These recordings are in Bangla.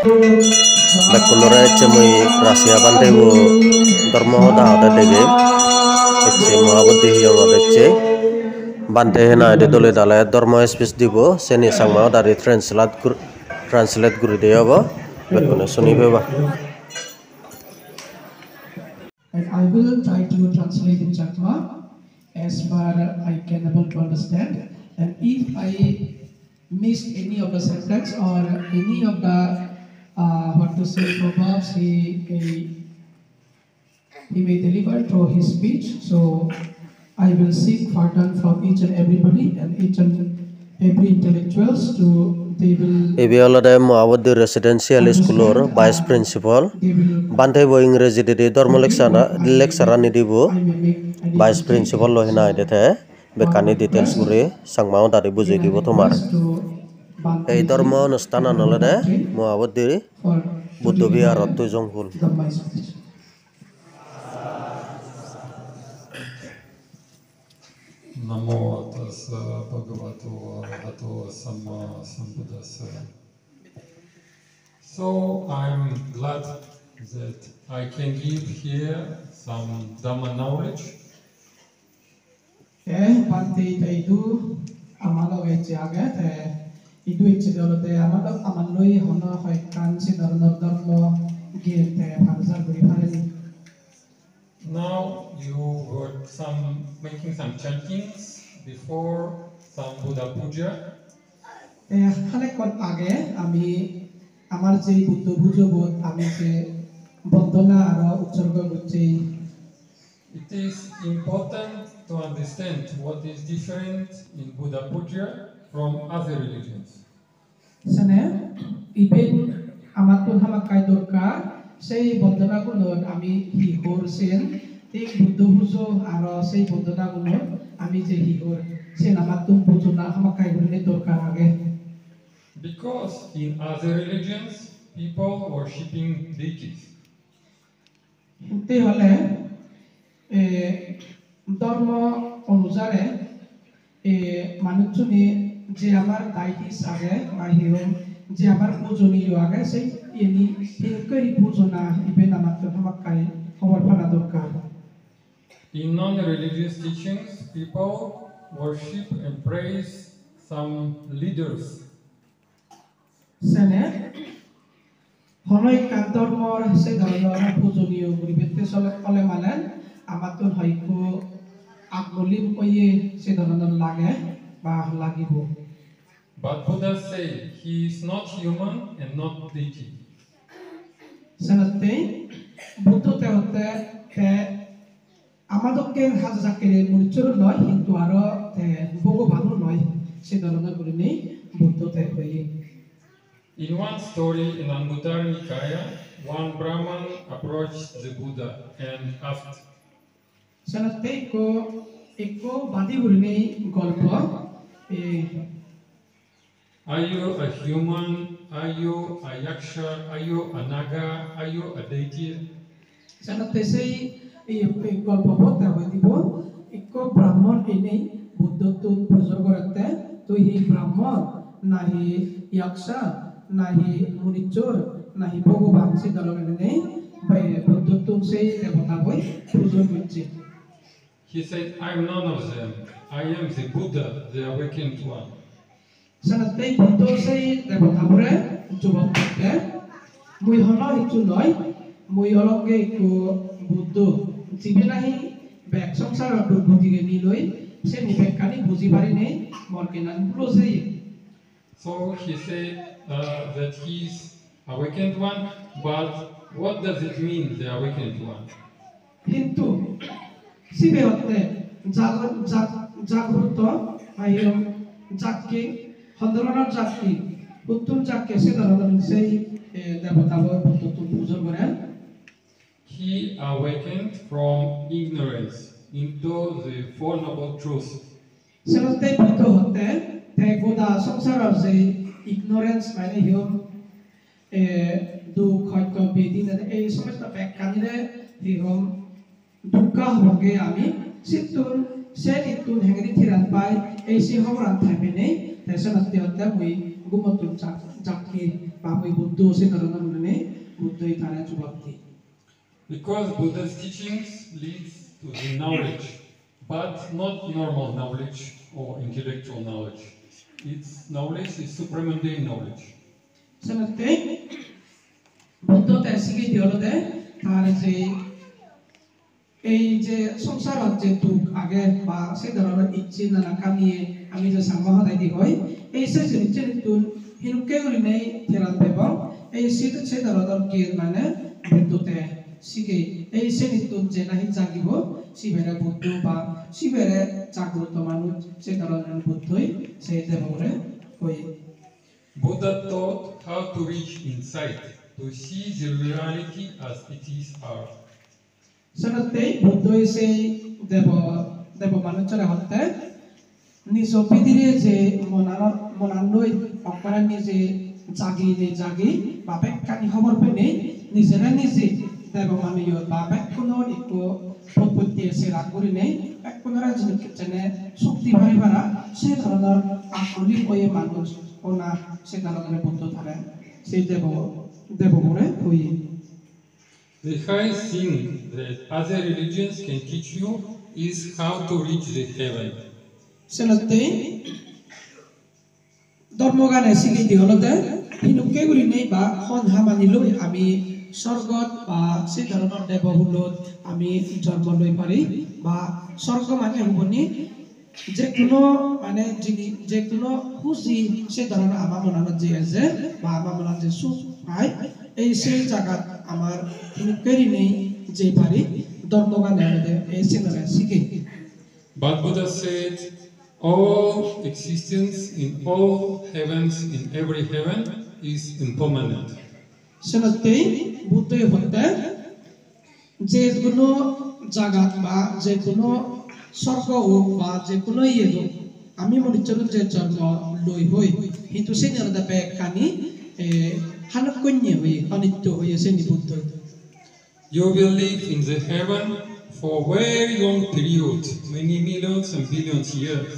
Bekulora ecemui rahasia bantai wo dormo dah ada dege ece muhabati yang ada ece bantai hena ada dole dalai dormo space dibo seni sangma dari translate guru dia bo bekuna suni beba. And I will try to translate in Chakma as far I can able to understand. And if I missed any of the sentence or any of the what to say proverbs he may deliver through his speech, so I will seek pardon from each and everybody and each and every intellectuals to they will. Ebi olode muhabati residential school or vice principal bantai bo ingreji didi dormo lecturer ni dibo vice principal lo hena ide the bekani details gure sangma dari bujai dibo tomar. Ei dormo অনুষ্ঠান olode muhabati buddha bihar tu jonghul. Namo tassa bhagavato arahato samma sambuddhassa. So I'm glad that I can give here some Dhamma knowledge. Bante itu amalo ejaga te itu ejalo te amaloi hono hoikan si dormo gete bangsa beri hari. Now you heard making some chantings before some Buddha puja. Hale kon age ami amar je buddha pujo bot ami je bondona aro utsorgo gucci. It is important to understand what is different in Buddha puja from other religions. Sane iben amatun hamakai durka sei bondona gunor ami hihor sen tik buddha pujo aro sei bondona gunor ami je hihor sen amatun pujo na hamakai gunne durka age. Because in other religions people worshipping deities. Te hole ধর্ম অনুসারে মানুষজনে যে আমার ডাইটিস আগে বা হিরোম যে আমার পূজনীয় আগে সেই এনি হিরকরি পূজনা ইবেন আমার তো হামাকাই খবর ফানা দরকার। In non-religious teachings, people worship and praise some leaders. সেনে হনই কান্তর্মর সে ধরনের পূজনীয় পরিবেশে চলে কলে মানেন আমার তো হয়তো আগলিম কইয়ে সে ধরনের লাগে বা লাগিব। But Buddha say he is not human and not deity. সেনাতে বুদ্ধতে হতে আমাদেরকে হাজাকে মরিচর নয় কিন্তু আরো ভগবানও নয় সে ধরনের করে নেই বুদ্ধতে হয়ে। In one story in Anguttara Nikaya, one Brahman approached the Buddha and asked, সেনাতে eko বাদি করে নেই গল্প are you a human? Are you a yaksha? Are you a naga? Are you a deity? সেনাতে সেই গল্প বলতে হয় দিব eko ব্রাহ্মণ এনেই বুদ্ধত্ব প্রচার করতে তো এই ব্রাহ্মণ নাহি ইয়াকশা নাহি মুনিচোর নাহি ভগবান সে দলনে নেই বুদ্ধত্ব সেই দেবতা বই প্রচার করছে। He said, I am none of them. I am the Buddha, the awakened one. সেনাতে Buddha সেই দেবতা বলে জবাব দিতে মুই হল হিচু নয় মুই অলঙ্গে একো বুদ্ধ জিবে নাহি ব্যাক সংসার বুদ্ধিকে নিলই সে নিবেকানি বুঝি পারি নেই মনকে না বুঝেই। So he said that he is awakened one, but what does it mean, the awakened one? কিন্তু শিবে হতে জাগ্রত আইয়ম জাগকে হন্দরনার জাগকি উত্তম জাগকে সে ধরনের সেই দেবতা বুদ্ধত্ব পূজা করেন। He awakened from ignorance into the Four Noble Truths. সেনাতে Buddha হতে গোদা সংসারের যে ইগনোরেন্স মানে হিয়ম দুঃখ হয়তো বেদিন এই সমস্ত ব্যাখ্যানিরে হিয়ম দুঃখ হবগে আমি সিতুন সে ইতুন হেগরি থিরান পাই এই সি হবরান থাইপেনে সেনাতে হতে মুই গুমতুন Zaki Papai Buddha se karena nune Buddha itara jubakti. Because Buddha's teachings leads to the knowledge, but not normal knowledge or intellectual knowledge. Its knowledge is supramundane knowledge. Senate Buddha tesigi diolode thar je এই যে সংসারত যে দুঃখ আগে বা সেই ধরনের ইচ্ছে নানা কামিয়ে আমি যে সাংবাহাদাই দি হয় এই সে জিনিসে তুন হিনুকে গুলি নেই থেরাত পেবল এই সে ধরনের কে মানে বিদ্যুতে শিখে এই সে নিতুন যে নাহি জাগিব শিবেরে বুদ্ধ বা শিবেরে জাগ্রত মানুষ সে ধরনের বুদ্ধই সেই দেবরে কই Buddha taught how to reach inside, to see the reality as it is are. Senate Buddha se devo manuchara hotte nijo pidire je monanoi okara nije jagi babek kani khobor pene nijera nije devo maniyo babek kono iko propoti se raguri nei ekkonara jinokene shokti bharibara se dhoroner akoli oye manush ona se dhoroner buddha thare se devo bore hoi. The highest thing that other religions can teach you is how to reach the heaven. Senate ধর্মগানে শিখি দিহলতে হিনুকে গুলি নেই বা হন হামানিলো আমি স্বর্গত বা সেই ধরনের দেবহুলত আমি জন্ম লই পারি বা স্বর্গ মানে হবনি যে কোনো মানে যিনি যে কোনো খুশি সেই ধরনের আমার মনে যে আছে বা আমার মনে যে সুখ পায় এই সেই জায়গা আমার হিনুকেরই নেই যে পারি ধর্মগানে এই সিনেমা শিখি But Buddha said, all existence in all heavens, in every heaven, is impermanent. Senate Buddha হতে যে কোনো জায়গা বা যে কোনো স্বর্গ হোক বা যে কোনো ইয়ে হোক আমি মনে চলো যে জন্ম লই হই কিন্তু সেই নিরদা ব্যাগ কানি হানকন্যে হই অনিত্য হইছে নিবুদ্ধ You will live in the heaven for a very long period, many millions and billions years.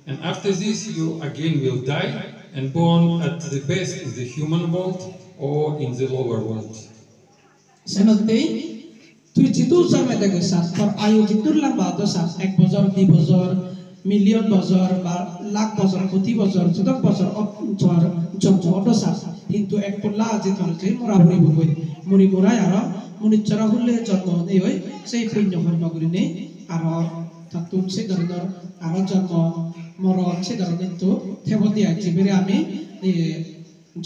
And after this, you again will die and born at the best in the human world or in the lower world. Senate তুই জিতুর জন্মে দেখে সাত পর আয়ু জিতুর লম্বা তো সাত 1 বছর 2 বছর মিলিয়ন বছর বা লাখ বছর কোটি বছর শতক বছর জন্ম অটো সাত কিন্তু এক পল্লা আজি ধরছে মোরা মরিব কই মরাই আর মনিচরা হলে জন্ম নেই হয় সেই পুণ্য কর্ম করি নেই আর তাতুন সে ধরনের আর জন্ম মরণ সে ধরনের তো থেব দিয়া জীবেরে আমি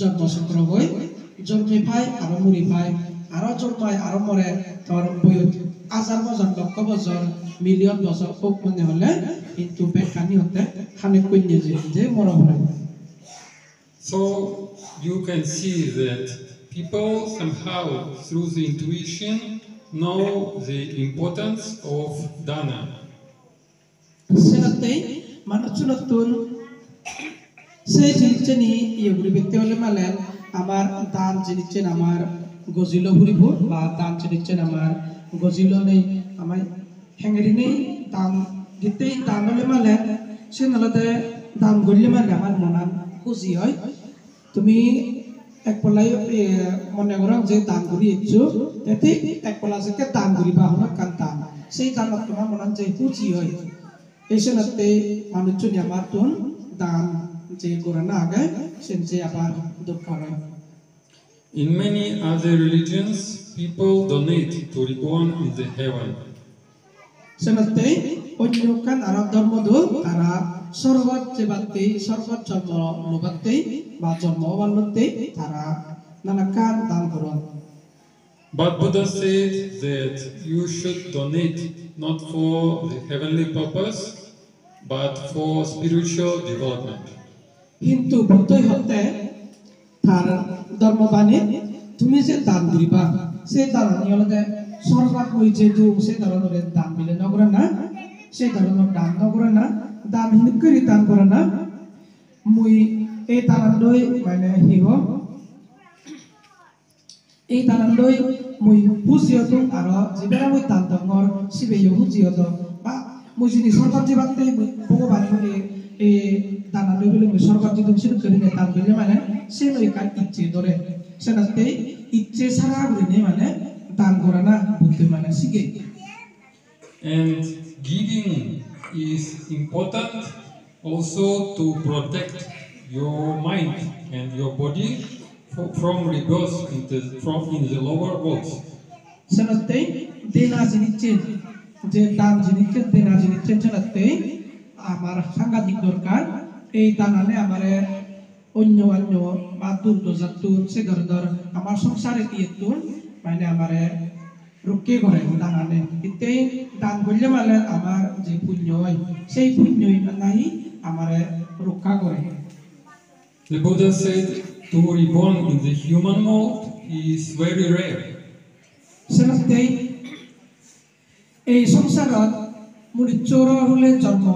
জন্ম চক্র হই জন্মে পাই আর মরি পাই আরো জন্মায় আরো মরে তোর বয়স 1000 বছর লক্ষ বছর মিলিয়ন বছর হোক মনে হলে কিন্তু বেকানি হতে খানে কইনে যে মরা হয় So you can see that people somehow through the intuition know the importance of dana. Senate মানুষজন সেই জিনিসনি ইয়েগুলি ব্যক্তি হলে মালেন আমার দান জিনিসছেন আমার গজিল ঘুরিব বা দান জিনিসছেন আমার গজিল নেই আমার হেঙ্গেরি নেই দান গীতেই দান হলে মালেন সে নলতে দান গড়লে মালে আমার মনান খুশি হয় তুমি এক পলাই মনে করো যে দান করি ইচ্ছু এতে এক পলা থেকে দান করিবা হলো কান দান সেই দানত তোমার মনান যে খুশি হয় এই সেনাতে মানুষজন আমার তুন দান যে করে না আগে সে আবার দুঃখ হয় In many other religions, people donate to reborn in the heaven. সেনাতে অন্য কান আরব ধর্মদ তারা সর্বত যেবাতে সর্বত জন্ম লোবাতে বা জন্ম বান্নতে তারা নানা কান দান করেন But Buddha said that you should donate not for the heavenly purpose, but for spiritual development. কিন্তু বুদ্ধই হতে তার ধর্মবাণী তুমি যে দান করিবা সেই দান নিয়লতে সর্বাত হই যে দু সেই ধরনের দান মিলে নগরে না সেই ধরনের দান নগরে না দান হিনকরি দান করে না মুই এই দানলৈ মানে হিহ এই দানলৈ মুই বুজিয়তো আর যিবেলা মুই দান দঙর সিবেয় বুজিয়তো বা মুই যদি সর্বাত জীবাতে ভগবান হলে 다나를 빌면 서가지 동시는 그리네 단 빌려만은 세노이까 있지 노래 세나때 있지 살아 그리네 만에 단고라나 부트만은 시게 And giving is important also to protect your mind and your body from rebirth in the lower worlds. 세나때 데나 지니체 제 다음 지니체 데나 지니체 세나때 আমার সাংঘাতিক দরকার এই দানানে আমারে অন্য অন্য মাতুর দোজাতুর সে ধর আমার সংসারে দিয়ে তুল মানে আমারে রুকে করে দানানে ইতে দান করলে মানে আমার যে পুণ্য হয় সেই পুণ্যই নাই আমারে রক্ষা করে The Buddha said to reborn in the human world is very rare. সেনাতে এই সংসারত মুড়ি চোর হলে জন্ম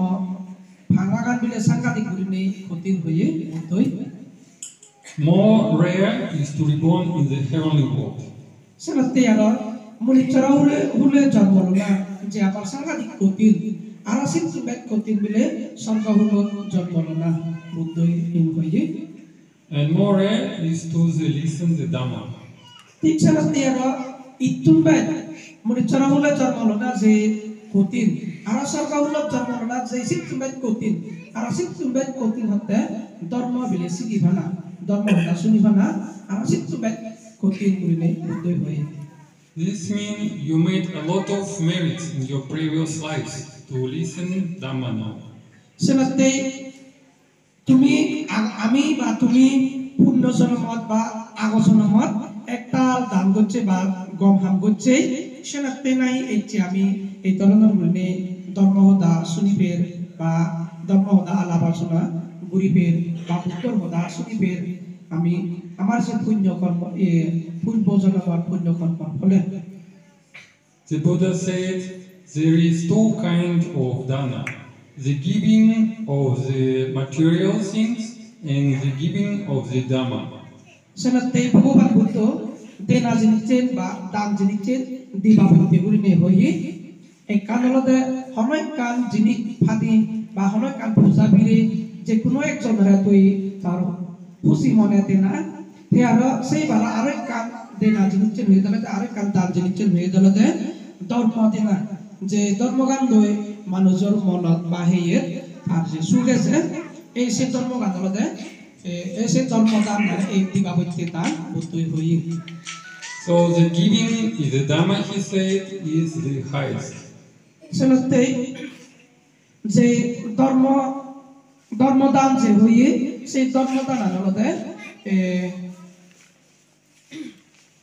ভাঙাগান বিলে সাংঘাতিক গুরিনে ক্ষতির হয়ে উঠই More rare is to reborn in the heavenly world. সেনাতে আর মুড়ি চোর হলে জন্ম না যে আবার সাংঘাতিক ক্ষতির আর সিদ্ধ ব্যাগ ক্ষতির বিলে স্বর্গ হল জন্ম না বুদ্ধই ইন হয়ে And more rare is to listen the Dhamma. ঠিক সেনাতে আর ইতুম ব্যাগ মুড়ি চোর হলে জন্ম না যে ক্ষতির আর স্বর্গ হল জন্ম না যে সিদ্ধ ব্যাগ ক্ষতির আর সিদ্ধ ব্যাগ ক্ষতির হতে ধর্ম বিলে সিগিভানা ধর্ম হতা শুনিভানা আর সিদ্ধ ব্যাগ ক্ষতির গুরিনে বুদ্ধই হয়ে This means you made a lot of merits in your previous lives to listen Dhamma now. সেনাতে তুমি আমি বা তুমি পূর্ণ জন্মত বা আগজনমত একটা দান করছে বা গম হাম করছে সেনাতে নাই এই যে আমি এই ধরনের গুরিনে ধর্মহদা শুনিবের বা ধর্মহদা আলাপ আলোচনা গুরিবের বা উত্তর হদা শুনিবের আমি আমার যে পুণ্য কর্ম পূর্ব জন্মত পুণ্য কর্ম ফলে The Buddha said there is two kinds of dana, the giving of the material things and the giving of the Dhamma. সেনাতে ভগবান বুদ্ধ দেনা জিনিসের বা দান জিনিসের দিবা বুদ্ধি গুরিনে হয়ে এই কানলতে হনয় কান জিনিস ফাদি বা হনয় কান পূজা বিরে যে কোনো একজনের তুই তার খুশি মনে দেনা তে আর সেই বালা আরেক কান দেনা জিনিসের হয়ে গেলে আরেক কান দান জিনিসের হয়ে গেলে ধর্ম দেনা যে ধর্মগান লই মানুষের মনত বা হেয়ে আর যে সুগেছে এই সে ধর্মগান হলে এই সে ধর্মদান এই দিবা বুদ্ধি দান বুদ্ধই হই So the giving is the Dhamma, he said, is the highest. সেনাতে যে ধর্মদান যে হইয়ে সেই ধর্মদান আনলতে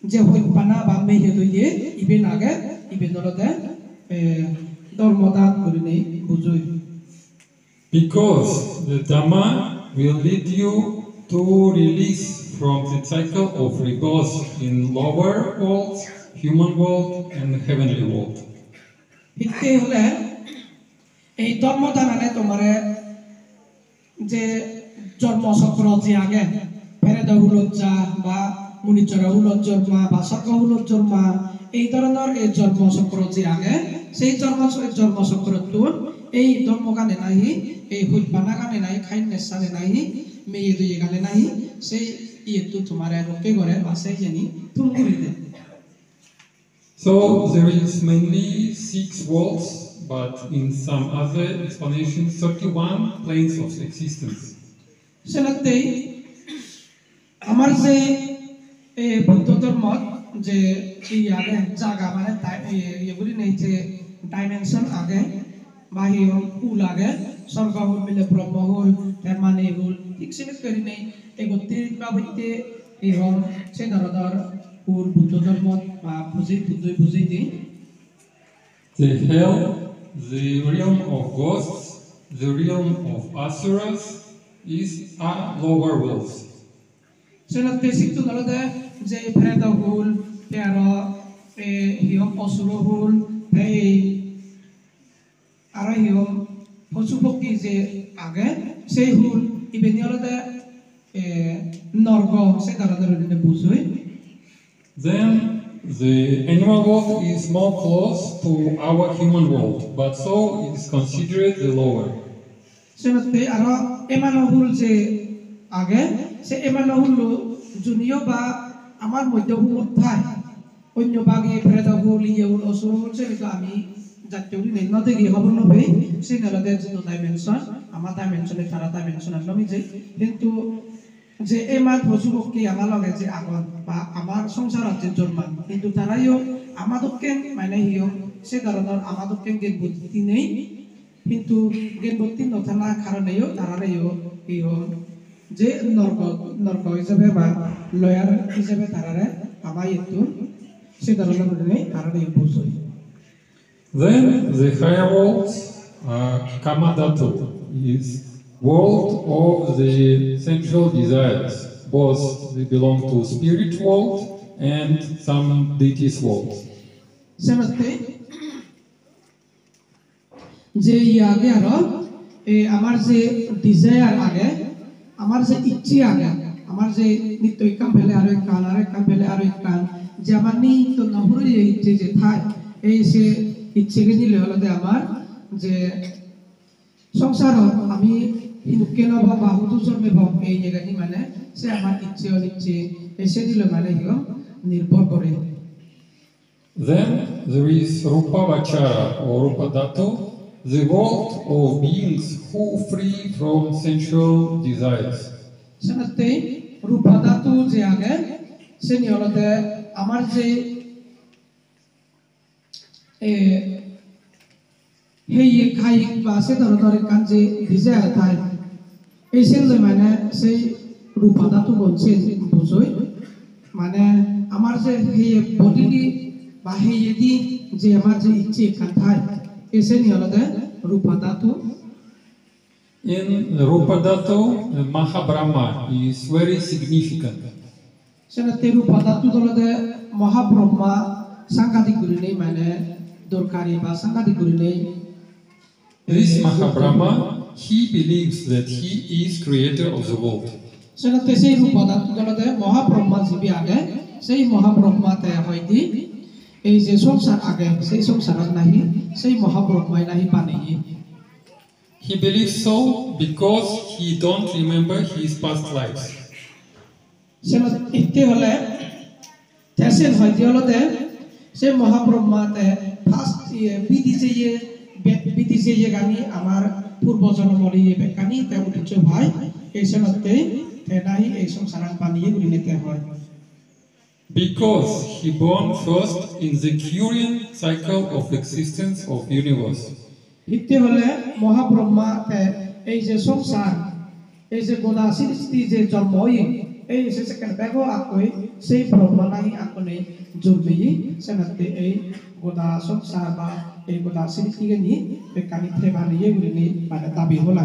যে হই পানা বা মেহে দইয়ে ইবেন আগে ইবেন হলতে ধর্মদান করে নেই বুঝই Because the Dhamma will lead you to release from the cycle of rebirth in lower worlds, human world, and heavenly world. ইতে হলে এই ধর্মদান আনে তোমারে যে জন্মচক্র যে আগে ফেরেদা হুলজ্জা বা মুনিচরা হুলত জন্মা বা স্বর্গ হুলত জন্মা এই ধরনের এই জন্মচক্র যে আগে সেই জন্মচক্রটো এই ধর্মগানে নাই এই হুইপানা গানে নাই খাইন নেশানে নাই মেয়ে দুই গানে নাই সেই ইয়েটো তোমার রোকে করে বা সেই জানি তুমি করে দে So there is mainly 6 worlds, but in some other explanations, 31 planes of existence. সেনাতে আমার যে বুদ্ধ ধর্ম যে এই আগে জায়গা মানে এগুলি নেই যে ডাইমেনশন আগে বাহি কুল আগে স্বর্গ হল মিলে ব্রহ্ম হল মানে হল ঠিক সে করি নেই এই গতির বাবদে এই হল সে ধরনের কুল বুদ্ধ ধর্ম বা বুঝি দিই The hell, the realm of ghosts, the realm of asuras, are lower worlds. সেনাতে সিদ্ধ দলতে যে প্রেত হল তের হিয়ম অসুর হল এই আর হিয়ম পশু পক্ষী যে আগে সেই হল ইবেনি হলতে নর্গ সে ধরনের বুঝই Then the animal world is more close to our human world, but so it is considered the lower. senate aro emanahul je age se emanahul junior ba আমার মধ্যভূমিত ঠাই অন্য বাগে ফেরদাহুল ইউল অসুল সে আমি জাতীয় নেই নদে গিয়ে খবর নবে সেই নেলতে যে ডাইমেনশন আমার ডাইমেনশনে তারা ডাইমেনশন আমি যে কিন্তু যে এমার পশুপক্ষী আমার লগে যে আগত বা আমার সংসার যে জন্মান কিন্তু তারাইও আমাদকে মানে হিও সে ধরনের আমাদকে জ্ঞান বুদ্ধি নেই কিন্তু জ্ঞান বুদ্ধি নথানা কারণেও তারাইও হিও যে নরক হিসাবে বা লয়ার হিসাবে তারারে আমার একটু সে ধরনের নেই তারাইও বুঝই Then the higher world, Kamadato, is world of the sensual desires. Both they belong to spirit world and some deities world. সেমতে যে আগে আরো আমার যে ডিজায়ার আগে আমার যে ইচ্ছে আগে আমার যে নিত্য কাম ফেলে আরো এক কাম ফেলে আরো এক কাম যে আমার নিত্য নহরে ইচ্ছে যে থাই এই সে ইচ্ছেকে দিলে হলো আমার যে সংসার আমি কেন বা বাহুত জন্মে ভাব এই জায়গাটি মানে সে আমার ইচ্ছে অনিচ্ছে এসে দিলে মানে নির্ভর করে Then there is Rupa Vachara or Rupa Dhatu, the world of beings who free from sensual desires. সেনাতে রূপা ধাতু যে আগে সে নিয়লতে আমার যে হেই খাই বা সে ধরনের কান যে ভিজে আতায় এই সেলে মানে সেই রূপা ধাতু বলছে বুঝই মানে আমার যে হেই বডিটি বা হেই এদি যে আমার যে ইচ্ছে কান্থায় এসে নিয়লতে রূপা ধাতু In Rupa Dhatu, Mahabrahma is very significant. সেনাতে রূপা ধাতু দলতে মহাব্রহ্মা সাংঘাতিক গুলি নেই মানে দরকারি বা সাংঘাতিক গুলি নেই This Mahabrahma, he believes that he is creator of the world. সেনাতে সেই রূপা ধাতু দলতে মহাব্রহ্মা জীবী আগে সেই মহাব্রহ্মাতে হয়তি এই যে সংসার আগে সেই সংসার নাহি সেই মহাব্রহ্মাই নাহি বানিয়ে He believes so because he don't remember his past lives. সেনাতে ইতে হলে তেসেন হয়তি হলতে সে মহাব্রহ্মাতে ফার্স্ট বিদিছে গানি আমার পূর্ব জন্মর বেকানি তে উঠিছ ভাই এই সেনাতে তেনাই এই সংসার বানিয়ে গুলি নিতে হয় Because he born first in the current cycle of existence of universe. ইতে হলে মহাব্রহ্মা এই যে সংসার এই যে গোদা সৃষ্টি যে জন্ম এই যে সেকেন্ড ব্যাগো আকই সেই ব্রহ্মা নাই আকনে জন্মি সেনাতে এই গোদা সংসার বা এই গোদা সৃষ্টিকে নি বেকানি থে বানিয়ে গুলি নি মানে দাবি হলা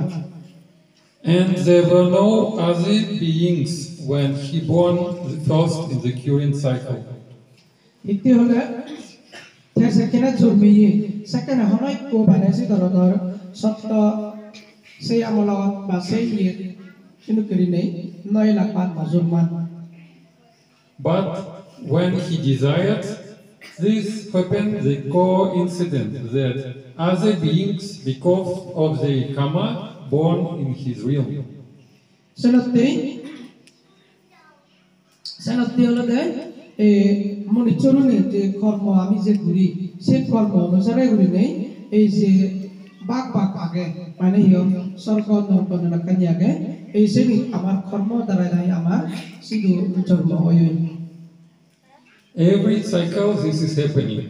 And there were no other beings when he born first in the current cycle. ইতে হলে তে সেকেন্ড জন্মি সেকেন্ড হনই কো বানাইছে ধরনের সত্য সেই আমল বা সেই কিন্তু করি নেই 9 লাখ মুসলমান But when he desired, this happened the coincidence that other beings, because of the karma, born in his realm. সেনাতে হলো মনে চলুনি যে কর্ম আমি যে ঘুরি সে কর্ম অনুসারে ঘুরি নেই এই যে বাক আগে মানে স্বর্গ নরক নরকানি আগে এই যে আমার কর্ম দ্বারা নাই আমার সিধু জন্ম হয় Every cycle this is happening.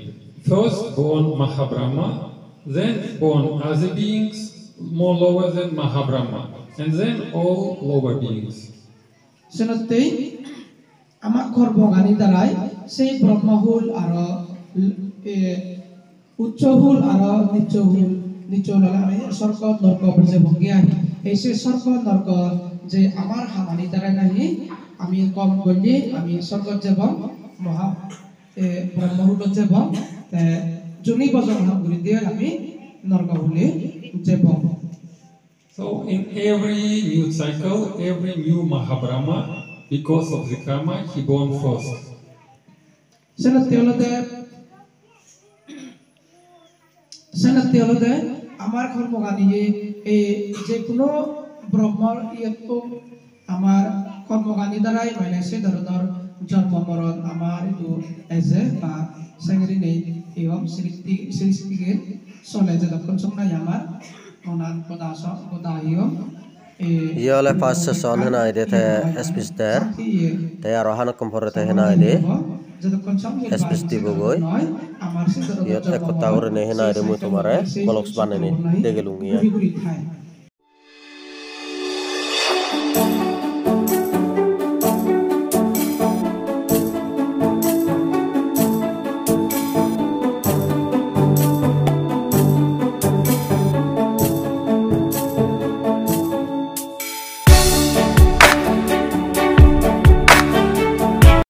First born Mahabrahma, then born other beings more lower than Mahabrahma, and then all lower beings. সেনাতে আমার কর্ম গানি দ্বারাই সেই ব্রহ্মহুল আর উচ্চহুল আর নিচহুল আমি স্বর্গ নরক বুঝে ভঙ্গি আহি এই সে স্বর্গ নরক যে আমার হামানি দ্বারা নাহি আমি কম করলে আমি স্বর্গ যাব মহা ব্রহ্মহুল যাব জুনি বজন হাগুলি দিয়ে আমি নরক হলে যাব So in every new cycle, every new Mahabrahma, because of the karma, he born first. সেনাতে হলো আমার কর্মগানিয়ে যে কোনো ব্রহ্মর ইয়েতো আমার কর্মগানি দ্বারাই মানে সে ধরনের জন্ম মরণ আমার itu এজে বা সেঙ্গরি নেই এবং সৃষ্টিকে চলে যতক্ষণ সময় আমার ওনার পদাহিও Ia oleh pas seson hena ide te espister te arohan kompor te hena ide espesti bogoi ia te kota ore ne hena ide mu tumare boloks banene degelungi ya